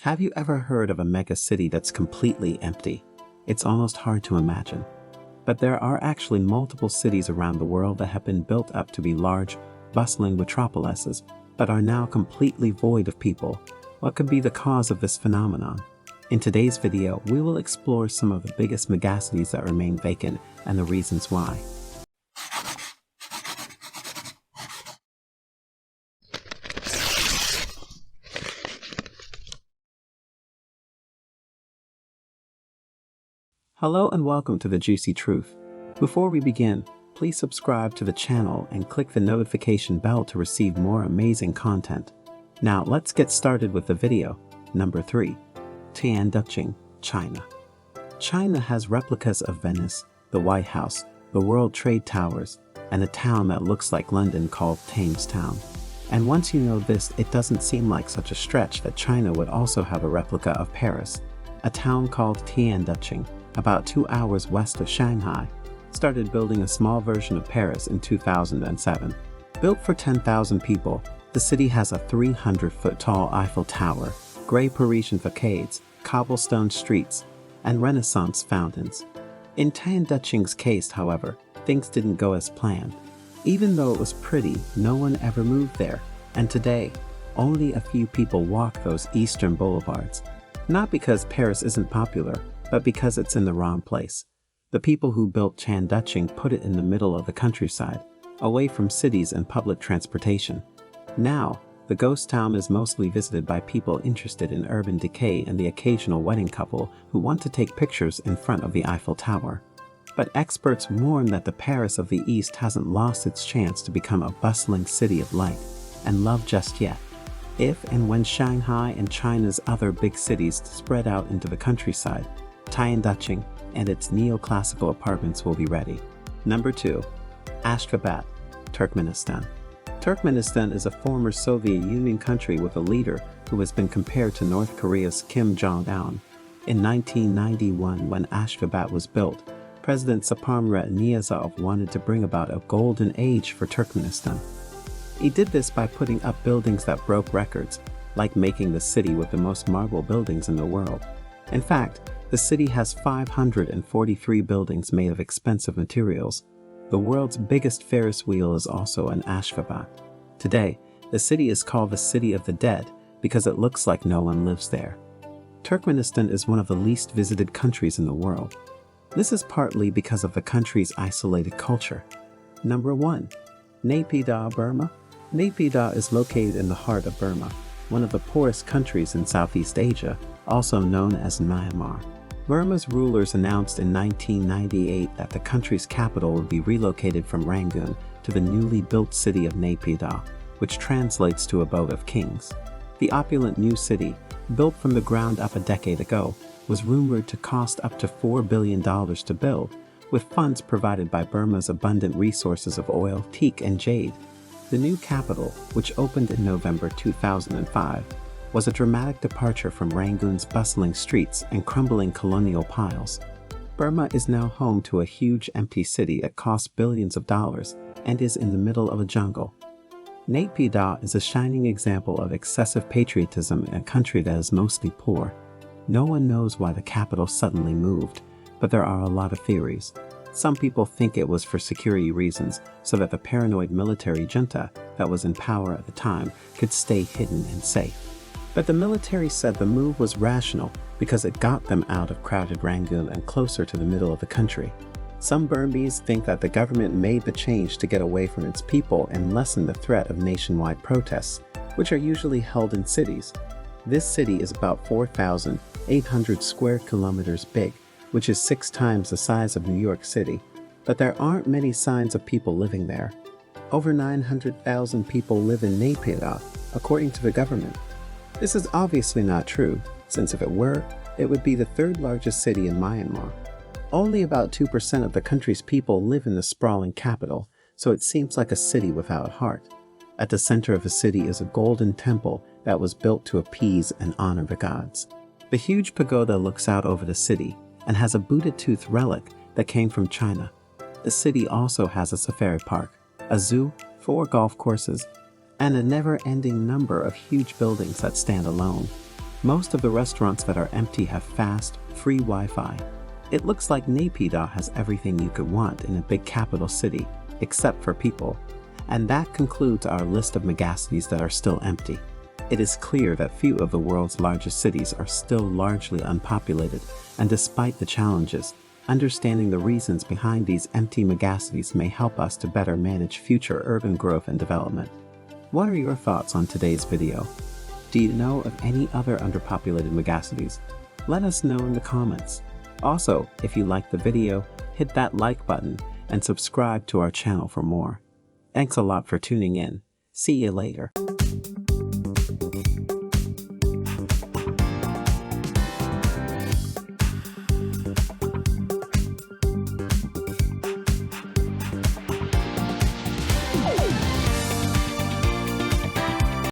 Have you ever heard of a mega city that's completely empty? It's almost hard to imagine. But there are actually multiple cities around the world that have been built up to be large, bustling metropolises, but are now completely void of people. What could be the cause of this phenomenon? In today's video, we will explore some of the biggest megacities that remain vacant and the reasons why. Hello and welcome to The Juicy Truth. Before we begin, please subscribe to the channel and click the notification bell to receive more amazing content. Now let's get started with the video. Number 3. Tianjin, China. China has replicas of Venice, the White House, the World Trade Towers, and a town that looks like London called Thames Town. And once you know this, it doesn't seem like such a stretch that China would also have a replica of Paris, a town called Tianjin, about 2 hours west of Shanghai, started building a small version of Paris in 2007. Built for 10,000 people, the city has a 300-foot-tall Eiffel Tower, gray Parisian facades, cobblestone streets, and Renaissance fountains. In Tianjin's case, however, things didn't go as planned. Even though it was pretty, no one ever moved there, and today, only a few people walk those eastern boulevards. Not because Paris isn't popular, but because it's in the wrong place. The people who built Tianjin put it in the middle of the countryside, away from cities and public transportation. Now, the ghost town is mostly visited by people interested in urban decay and the occasional wedding couple who want to take pictures in front of the Eiffel Tower. But experts warn that the Paris of the East hasn't lost its chance to become a bustling city of light and love just yet. If and when Shanghai and China's other big cities spread out into the countryside, Tianjin and its neoclassical apartments will be ready. Number 2. Ashgabat, Turkmenistan. Turkmenistan is a former Soviet Union country with a leader who has been compared to North Korea's Kim Jong-un. In 1991, when Ashgabat was built, President Saparmurat Niyazov wanted to bring about a golden age for Turkmenistan. He did this by putting up buildings that broke records, like making the city with the most marble buildings in the world. In fact, the city has 543 buildings made of expensive materials. The world's biggest Ferris wheel is also in Ashgabat. Today, the city is called the City of the Dead because it looks like no one lives there. Turkmenistan is one of the least visited countries in the world. This is partly because of the country's isolated culture. Number 1. Naypyidaw, Burma. Naypyidaw is located in the heart of Burma, one of the poorest countries in Southeast Asia, also known as Myanmar. Burma's rulers announced in 1998 that the country's capital would be relocated from Rangoon to the newly built city of Naypyidaw, which translates to Abode of Kings. The opulent new city, built from the ground up a decade ago, was rumored to cost up to $4 billion to build, with funds provided by Burma's abundant resources of oil, teak, and jade. The new capital, which opened in November 2005, was a dramatic departure from Rangoon's bustling streets and crumbling colonial piles. Burma is now home to a huge empty city that costs billions of dollars and is in the middle of a jungle. Naypyidaw is a shining example of excessive patriotism in a country that is mostly poor. No one knows why the capital suddenly moved, but there are a lot of theories. Some people think it was for security reasons, so that the paranoid military junta that was in power at the time could stay hidden and safe. But the military said the move was rational because it got them out of crowded Rangoon and closer to the middle of the country. Some Burmese think that the government made the change to get away from its people and lessen the threat of nationwide protests, which are usually held in cities. This city is about 4,800 square kilometers big, which is 6 times the size of New York City, but there aren't many signs of people living there. Over 900,000 people live in Naypyidaw, according to the government. This is obviously not true, since if it were, it would be the 3rd largest city in Myanmar. Only about 2% of the country's people live in the sprawling capital, so it seems like a city without a heart. At the center of the city is a golden temple that was built to appease and honor the gods. The huge pagoda looks out over the city and has a Buddha tooth relic that came from China. The city also has a safari park, a zoo, 4 golf courses, and a never-ending number of huge buildings that stand alone. Most of the restaurants that are empty have fast, free Wi-Fi. It looks like Naypyidaw has everything you could want in a big capital city, except for people. And that concludes our list of megacities that are still empty. It is clear that few of the world's largest cities are still largely unpopulated, and despite the challenges, understanding the reasons behind these empty megacities may help us to better manage future urban growth and development. What are your thoughts on today's video? Do you know of any other underpopulated megacities? Let us know in the comments. Also, if you liked the video, hit that like button and subscribe to our channel for more. Thanks a lot for tuning in. See you later.